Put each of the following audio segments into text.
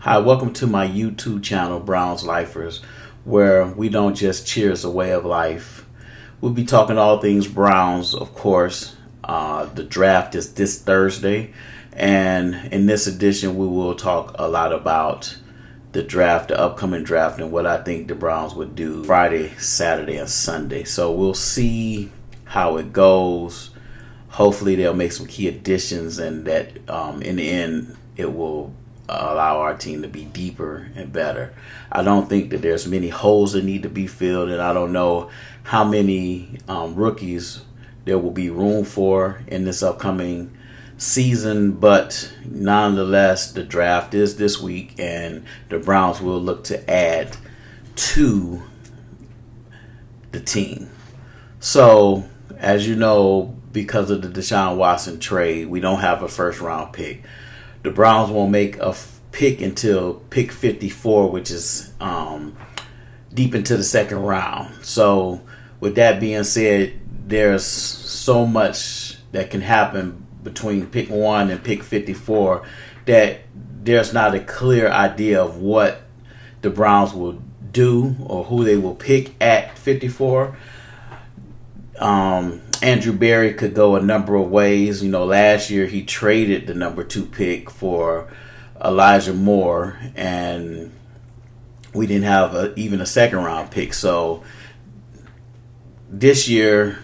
Hi, welcome to my YouTube channel, Browns Lifers, where we don't just cheer, it's a way of life. We'll be talking all things Browns, of course. The draft is this Thursday, and in this edition, we will talk a lot about the draft, the upcoming draft, and what I think the Browns would do Friday, Saturday, and Sunday. So we'll see how it goes. Hopefully, they'll make some key additions, and that in the end, it will allow our team to be deeper and better. I don't think that there's many holes that need to be filled, and I don't know how many rookies there will be room for in this upcoming season, but nonetheless, the draft is this week, and the Browns will look to add to the team. So, as you know, because of the Deshaun Watson trade, we don't have a first-round pick. The Browns won't make a pick until pick 54, which is deep into the second round. So, with that being said, there's so much that can happen between pick 1 and pick 54 that there's not a clear idea of what the Browns will do or who they will pick at 54. Andrew Berry could go a number of ways. You know, last year he traded the number 2 pick for Elijah Moore, and we didn't have even a second round pick. So this year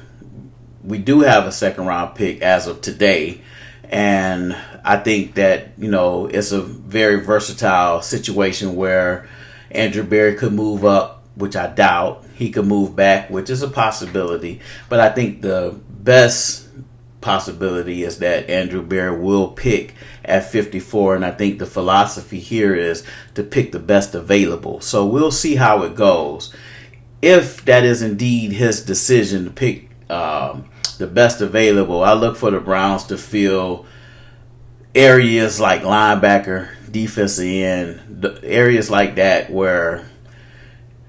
we do have a second round pick as of today, and I think that, you know, it's a very versatile situation where Andrew Berry could move up, which I doubt. He could move back, which is a possibility. But I think the best possibility is that Andrew Berry will pick at 54. And I think the philosophy here is to pick the best available. So we'll see how it goes. If that is indeed his decision to pick the best available, I look for the Browns to fill areas like linebacker, defensive end, areas like that where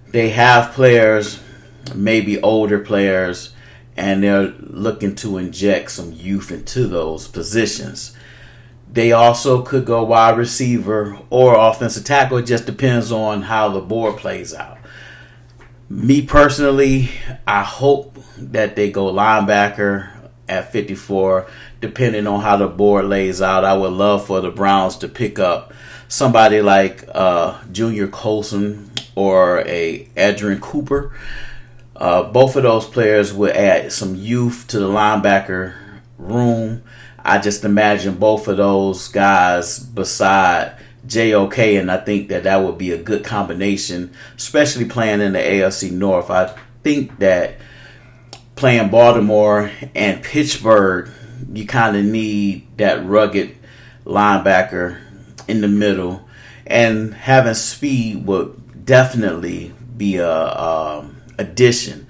they have players, maybe older players, and they're looking to inject some youth into those positions. They also could go wide receiver or offensive tackle. It just depends on how the board plays out. Me personally, I hope that they go linebacker at 54, depending on how the board lays out. I would love for the Browns to pick up somebody like Junior Colson or a Adrian Cooper. Both of those players would add some youth to the linebacker room. I just imagine both of those guys beside JOK, and I think that would be a good combination, especially playing in the AFC North. I think that playing Baltimore and Pittsburgh, you kind of need that rugged linebacker in the middle, and having speed would definitely be a addition.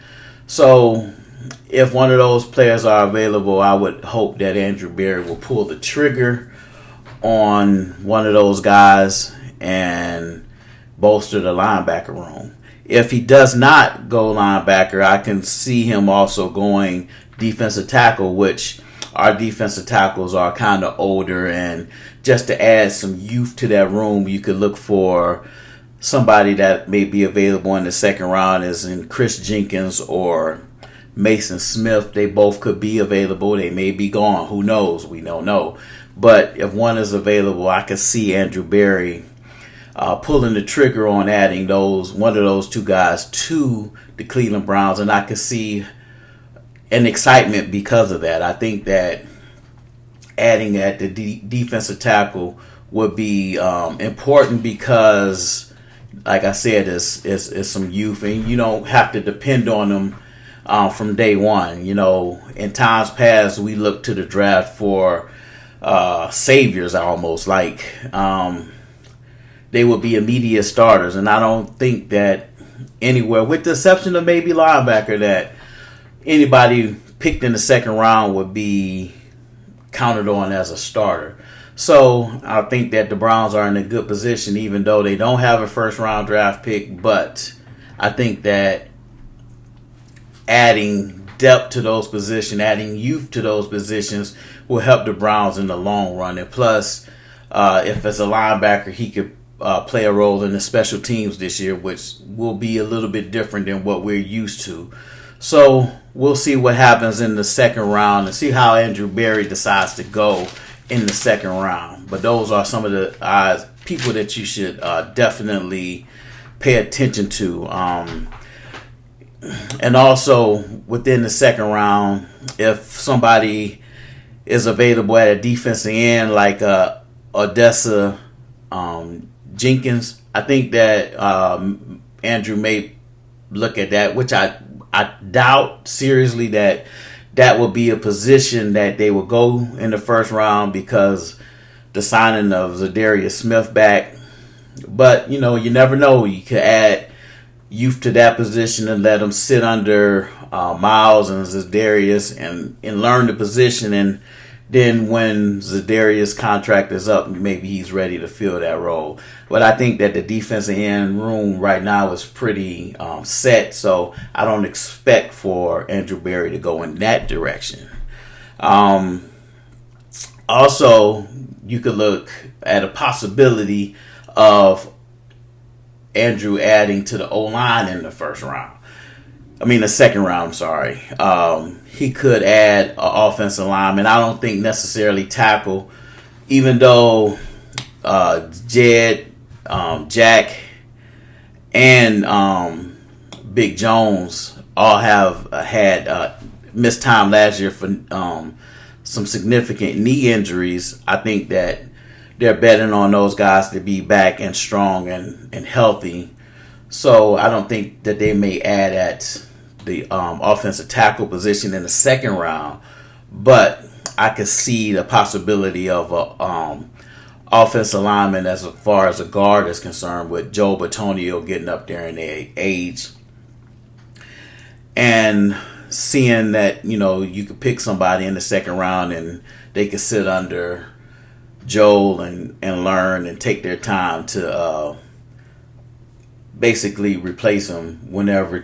So if one of those players are available, I would hope that Andrew Berry will pull the trigger on one of those guys and bolster the linebacker room. If he does not go linebacker, I can see him also going defensive tackle, which our defensive tackles are kind of older, and just to add some youth to that room, you could look for somebody that may be available in the second round, as in Chris Jenkins or Mason Smith. They both could be available. They may be gone. Who knows? We don't know. But if one is available, I could see Andrew Berry pulling the trigger on adding one of those two guys to the Cleveland Browns, and I could see an excitement because of that. I think that adding at the defensive tackle would be important because, like I said, it's some youth, and you don't have to depend on them from day one. You know, in times past, we looked to the draft for saviors almost, like they would be immediate starters, and I don't think that anywhere, with the exception of maybe linebacker, that anybody picked in the second round would be counted on as a starter. So I think that the Browns are in a good position, even though they don't have a first round draft pick. But I think that adding depth to those positions, adding youth to those positions will help the Browns in the long run. And plus, if it's a linebacker, he could play a role in the special teams this year, which will be a little bit different than what we're used to. So we'll see what happens in the second round and see how Andrew Berry decides to go in the second round. But those are some of the people that you should definitely pay attention to. And also within the second round, if somebody is available at a defensive end like Odessa Jenkins, I think that Andrew may look at that, which I doubt seriously that will be a position that they will go in the first round because the signing of Zadarius Smith back. But, you never know. You could add youth to that position and let them sit under Miles and Zadarius and learn the position. And then when Zadarius' contract is up, maybe he's ready to fill that role. But I think that the defensive end room right now is pretty set, so I don't expect for Andrew Berry to go in that direction. Also, you could look at a possibility of Andrew adding to the O-line in the the second round, I'm sorry. He could add an offensive lineman. I don't think necessarily tackle, even though Jed, Jack, and Big Jones all have had missed time last year for some significant knee injuries. I think that they're betting on those guys to be back and strong and healthy. So I don't think that they may add at the offensive tackle position in the second round, but I could see the possibility of a offensive lineman as far as a guard is concerned, with Joe Batonio getting up there in age, and seeing that you could pick somebody in the second round and they could sit under Joel and learn and take their time to basically replace him whenever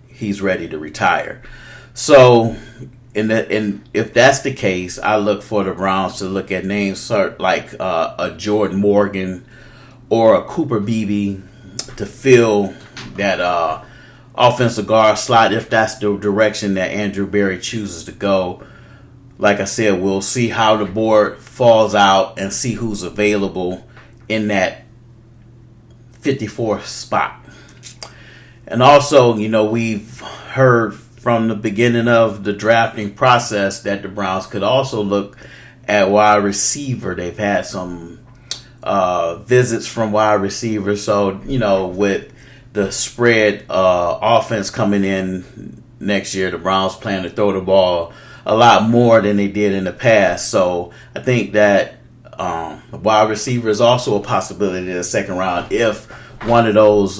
he's ready to retire. So, if that's the case, I look for the Browns to look at names like a Jordan Morgan or a Cooper Beebe to fill that offensive guard slot if that's the direction that Andrew Berry chooses to go. Like I said, we'll see how the board falls out and see who's available in that 54th spot. And also, we've heard from the beginning of the drafting process that the Browns could also look at wide receiver. They've had some visits from wide receivers. So, with the spread offense coming in next year, the Browns plan to throw the ball a lot more than they did in the past. So I think that wide receiver is also a possibility in the second round if one of those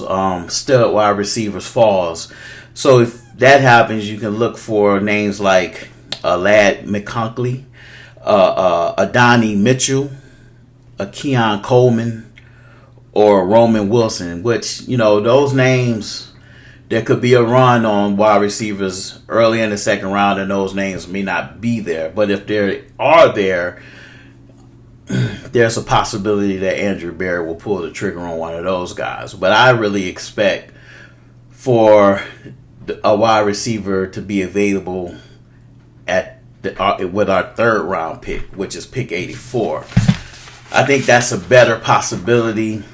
stud wide receivers falls. So if that happens, you can look for names like Ladd McConkey, Adonai Mitchell, a Keon Coleman, or Roman Wilson, which, those names, there could be a run on wide receivers early in the second round, and those names may not be there. But if they are there, there's a possibility that Andrew Berry will pull the trigger on one of those guys. But I really expect for a wide receiver to be available with our third round pick, which is pick 84. I think that's a better possibility,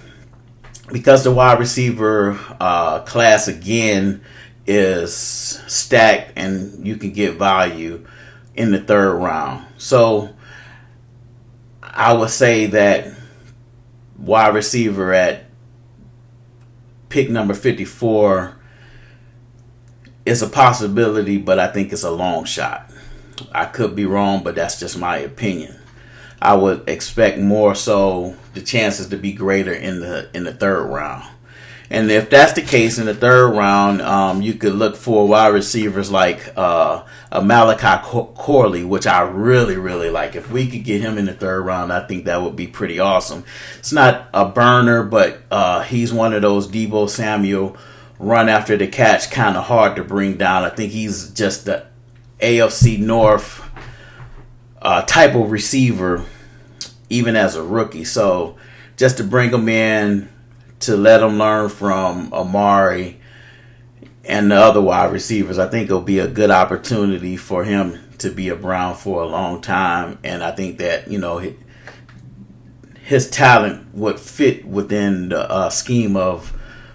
because the wide receiver class, again, is stacked and you can get value in the third round. So I would say that wide receiver at pick number 54 is a possibility, but I think it's a long shot. I could be wrong, but that's just my opinion. I would expect more so the chances to be greater in the third round. And if that's the case in the third round, you could look for wide receivers like Malachi Corley, which I really, really like. If we could get him in the third round, I think that would be pretty awesome. It's not a burner, but he's one of those Deebo Samuel run after the catch, kind of hard to bring down. I think he's just the AFC North type of receiver even as a rookie. So just to bring him in to let him learn from Amari and the other wide receivers, I think it'll be a good opportunity for him to be a Brown for a long time. And I think that, his talent would fit within the scheme of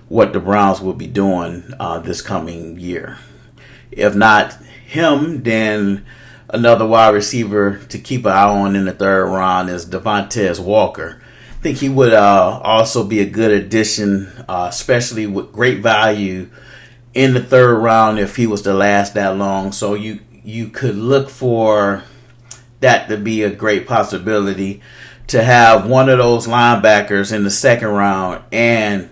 what the Browns will be doing this coming year. If not him, then another wide receiver to keep an eye on in the third round is Devontae Walker. I think he would also be a good addition, especially with great value in the third round if he was to last that long. So you could look for that to be a great possibility, to have one of those linebackers in the second round and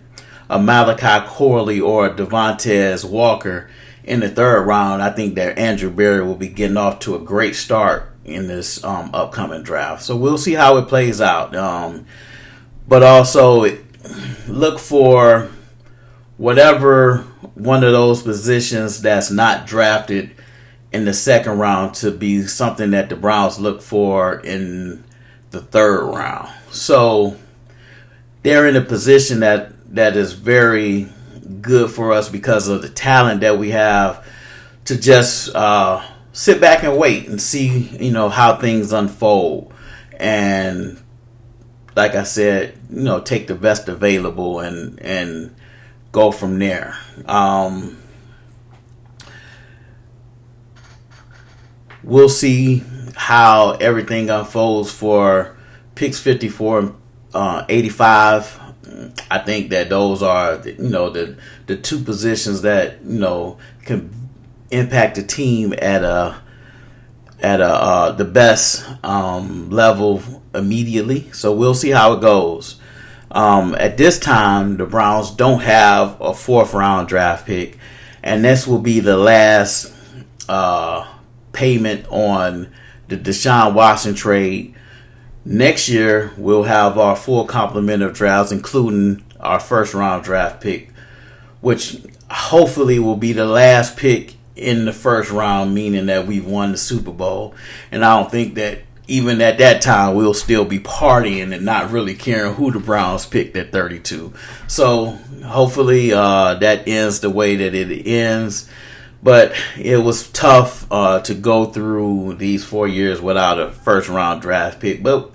a Malachi Corley or a Devontae Walker in the third round. I think that Andrew Berry will be getting off to a great start in this upcoming draft. So we'll see how it plays out. But also look for whatever one of those positions that's not drafted in the second round to be something that the Browns look for in the third round. So they're in a position that is very good for us because of the talent that we have to just sit back and wait and see, how things unfold. And like I said, take the best available and go from there. We'll see how everything unfolds for picks 54 and 85. I think that those are, the two positions that, can impact the team at the best level immediately. So we'll see how it goes. At this time, the Browns don't have a fourth round draft pick, and this will be the last payment on the Deshaun Watson trade. Next year, we'll have our full complement of drafts, including our first round draft pick, which hopefully will be the last pick in the first round, meaning that we've won the Super Bowl. And I don't think that even at that time, we'll still be partying and not really caring who the Browns picked at 32. So hopefully that ends the way that it ends. But it was tough to go through these 4 years without a first-round draft pick. But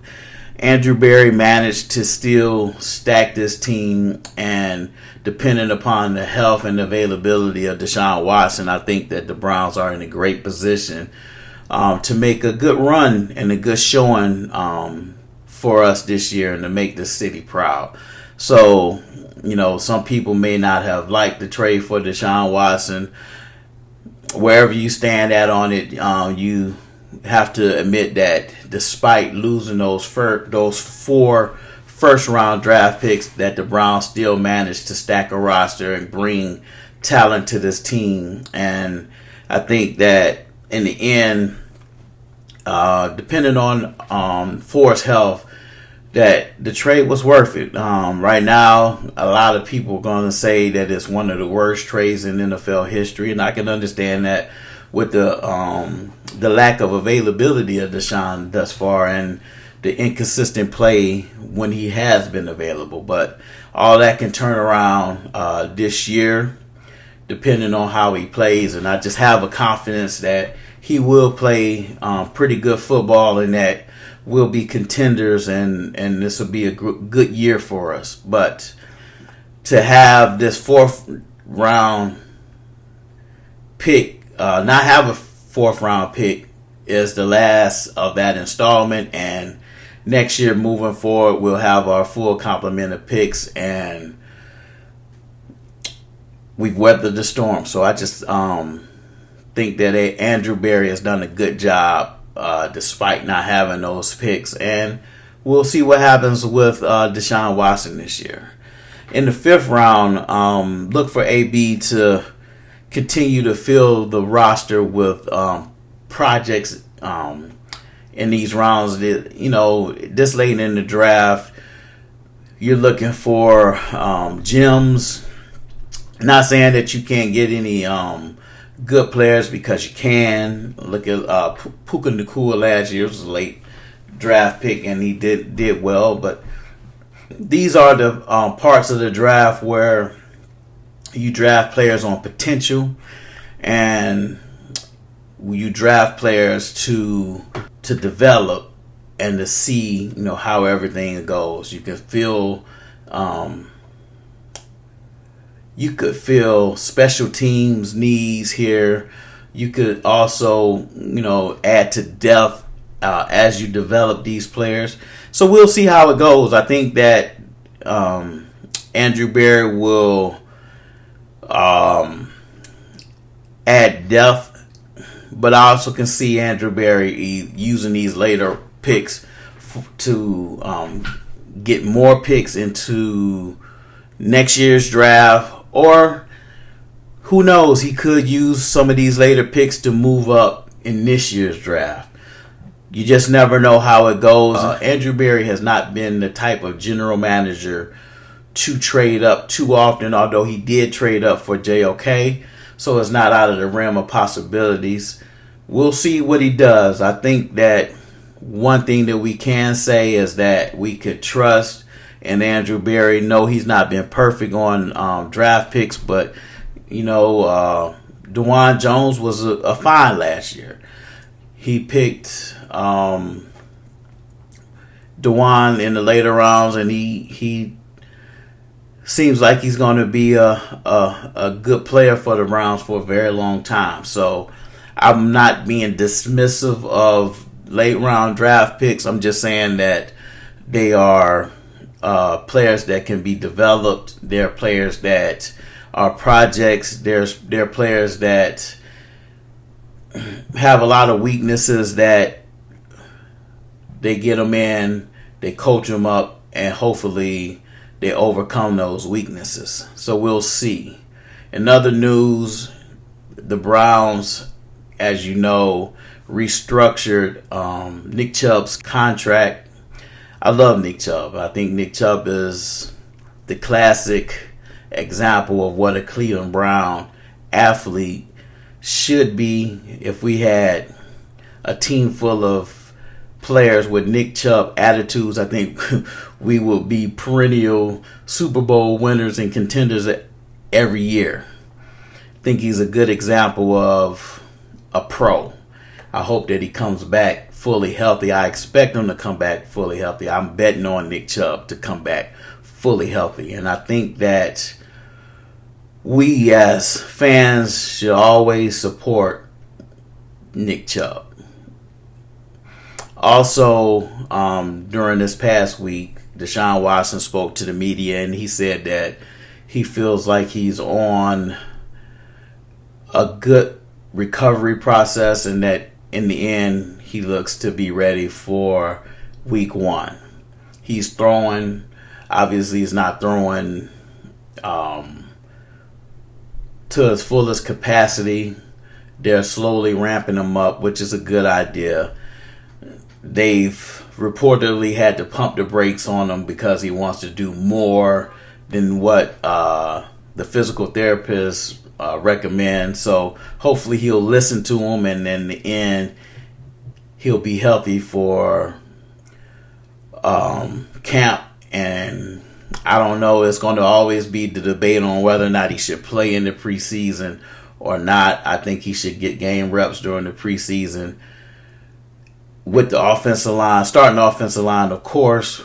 Andrew Berry managed to still stack this team, and depending upon the health and availability of Deshaun Watson, I think that the Browns are in a great position to make a good run and a good showing for us this year and to make the city proud. So, some people may not have liked the trade for Deshaun Watson. Wherever you stand at on it, you have to admit that despite losing those four first-round draft picks, that the Browns still managed to stack a roster and bring talent to this team. And I think that in the end, depending on Forrest's health, that the trade was worth it. Right now, a lot of people are going to say that it's one of the worst trades in NFL history, and I can understand that with the lack of availability of Deshaun thus far and the inconsistent play when he has been available. But all that can turn around this year, depending on how he plays, and I just have a confidence that he will play pretty good football and that we'll be contenders, and this will be a good year for us. But to have this fourth round pick, not have a fourth round pick, is the last of that installment. And next year, moving forward, we'll have our full complement of picks, and we've weathered the storm. So I just think that Andrew Berry has done a good job despite not having those picks. And we'll see what happens with Deshaun Watson this year. In the fifth round, look for AB to continue to fill the roster with projects in these rounds. This late in the draft, you're looking for gems. Not saying that you can't get any good players, because you can. Look at Puka Nacua last year. It was a late draft pick, and he did well. But these are the parts of the draft where you draft players on potential, and you draft players to develop and to see, how everything goes. You can feel special teams needs here. You could also, add to depth as you develop these players. So we'll see how it goes. I think that Andrew Berry will add depth, but I also can see Andrew Berry using these later picks to get more picks into next year's draft, or who knows, he could use some of these later picks to move up in this year's draft. You just never know how it goes. Andrew Berry has not been the type of general manager to trade up too often, although he did trade up for JOK, so it's not out of the realm of possibilities. We'll see what he does. I think that one thing that we can say is that we could trust in Andrew Berry. No, he's not been perfect on draft picks, but DeJuan Jones was a find last year. He picked DeJuan in the later rounds, and he seems like he's going to be a good player for the Browns for a very long time. So I'm not being dismissive of late round draft picks. I'm just saying that they are players that can be developed. They're players that are projects. They're players that have a lot of weaknesses that they get them in, they coach them up, and hopefully they overcome those weaknesses. So we'll see. In other news, the Browns, as you know, restructured Nick Chubb's contract. I love Nick Chubb. I think Nick Chubb is the classic example of what a Cleveland Brown athlete should be. If we had a team full of players with Nick Chubb attitudes, I think we would be perennial Super Bowl winners and contenders every year. I think he's a good example of a pro. I hope that he comes back fully healthy. I expect him to come back fully healthy. I'm betting on Nick Chubb to come back fully healthy. And I think that we as fans should always support Nick Chubb. Also, during this past week, Deshaun Watson spoke to the media, and he said that he feels like he's on a good recovery process, and that in the end he looks to be ready for week 1. He's throwing. Obviously he's not throwing to his fullest capacity. They're slowly ramping him up, which is a good idea. They've reportedly had to pump the brakes on him because he wants to do more than what the physical therapist recommend. So hopefully he'll listen to him, and in the end he'll be healthy for camp. And I don't know, it's going to always be the debate on whether or not he should play in the preseason or not. I think he should get game reps during the preseason with the offensive line, starting the offensive line, of course,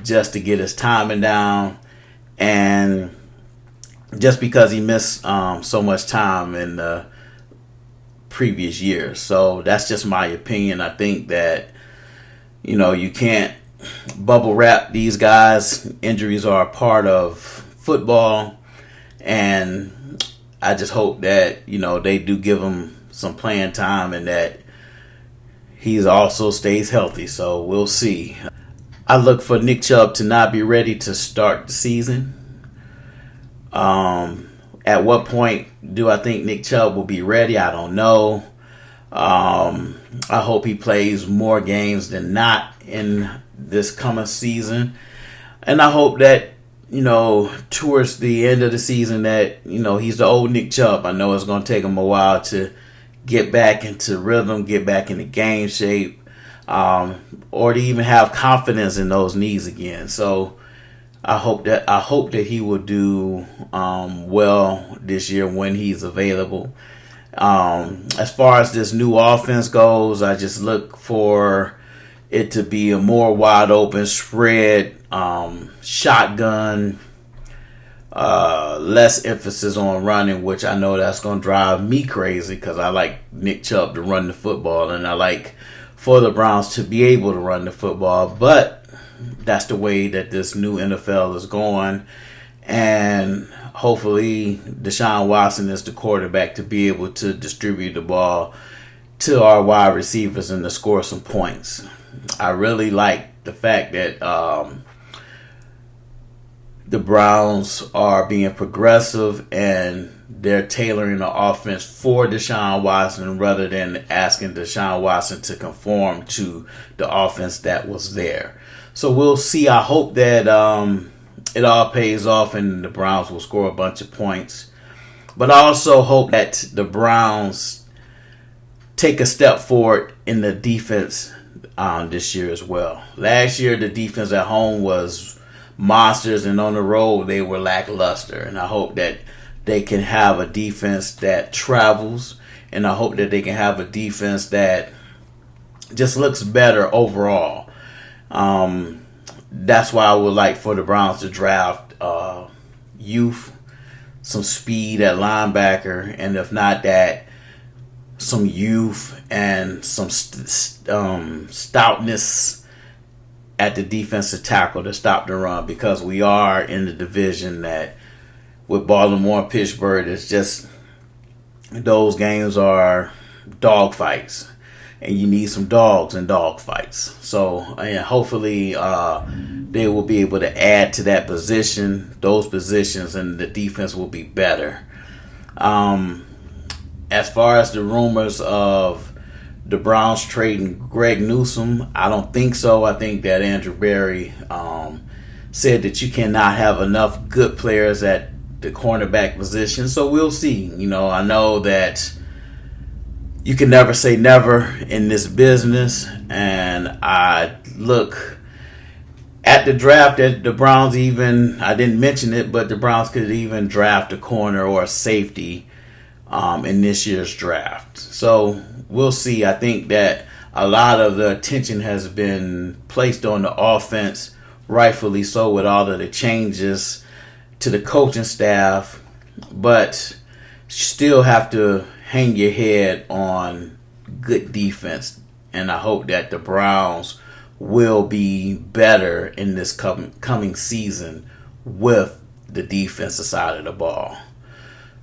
just to get his timing down, and just because he missed so much time in the previous years. So that's just my opinion. I think that, you can't bubble wrap these guys. Injuries are a part of football, and I just hope that, they do give him some playing time, and that he also stays healthy. So we'll see. I look for Nick Chubb to not be ready to start the season. At what point do I think Nick Chubb will be ready? I don't know. I hope he plays more games than not in this coming season. And I hope that, towards the end of the season that, he's the old Nick Chubb. I know it's going to take him a while to get back into rhythm, get back into game shape. or to even have confidence in those knees again. So I hope that he will do well this year when he's available. As far as this new offense goes, I just look for it to be a more wide open spread, shotgun, less emphasis on running, which I know that's going to drive me crazy because I like Nick Chubb to run the football, and I like for the Browns to be able to run the football. But that's the way that this new NFL is going, and hopefully Deshaun Watson is the quarterback to be able to distribute the ball to our wide receivers and to score some points. I really like the fact that the Browns are being progressive and they're tailoring the offense for Deshaun Watson rather than asking Deshaun Watson to conform to the offense that was there. So we'll see. I hope that it all pays off and the Browns will score a bunch of points. But I also hope that the Browns take a step forward in the defense this year as well. Last year, the defense at home was monsters, and on the road, they were lackluster. And I hope that they can have a defense that travels, and I hope that they can have a defense that just looks better overall. That's why I would like for the Browns to draft youth, some speed at linebacker, and if not that, some youth and some stoutness at the defensive tackle to stop the run, because we are in the division that with Baltimore and Pittsburgh, it's just those games are dog fights, and you need some dogs in dog fights. So hopefully they will be able to add to that position, those positions, and the defense will be better. As far as the rumors of the Browns trading Greg Newsome, I don't think so. I think that Andrew Berry said that you cannot have enough good players at the cornerback position. So we'll see. I know that you can never say never in this business. And I look at the draft that the Browns even, I didn't mention it, but the Browns could even draft a corner or a safety in this year's draft. So we'll see. I think that a lot of the attention has been placed on the offense, rightfully so, with all of the changes to the coaching staff, but still have to hang your head on good defense. And I hope that the Browns will be better in this coming season with the defensive side of the ball.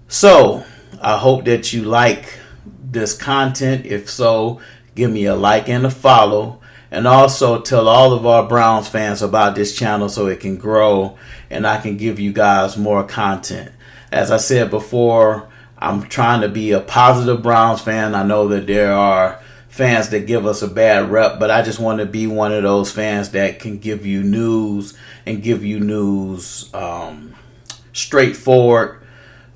So I hope that you like this content. If so, give me a like and a follow. And also tell all of our Browns fans about this channel so it can grow and I can give you guys more content. As I said before, I'm trying to be a positive Browns fan. I know that there are fans that give us a bad rep, but I just want to be one of those fans that can give you news and give you news straightforward.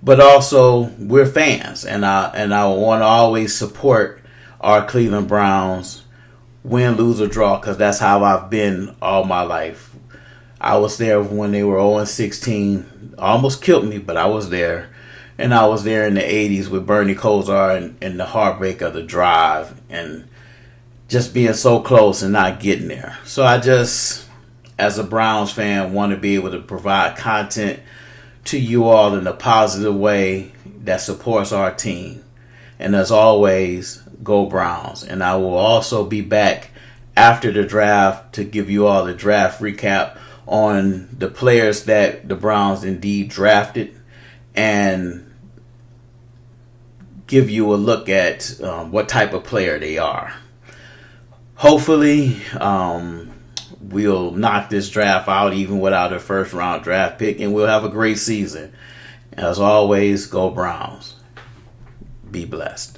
But also, we're fans, and I want to always support our Cleveland Browns, win, lose, or draw, because that's how I've been all my life. I was there when they were 0-16. Almost killed me, but I was there. And I was there in the 80s with Bernie Kosar and the heartbreak of the drive and just being so close and not getting there. So I just, as a Browns fan, want to be able to provide content to you all in a positive way that supports our team. And as always, go Browns. And I will also be back after the draft to give you all the draft recap on the players that the Browns indeed drafted and give you a look at what type of player they are. Hopefully, we'll knock this draft out even without a first round draft pick, and we'll have a great season. As always, go Browns. Be blessed.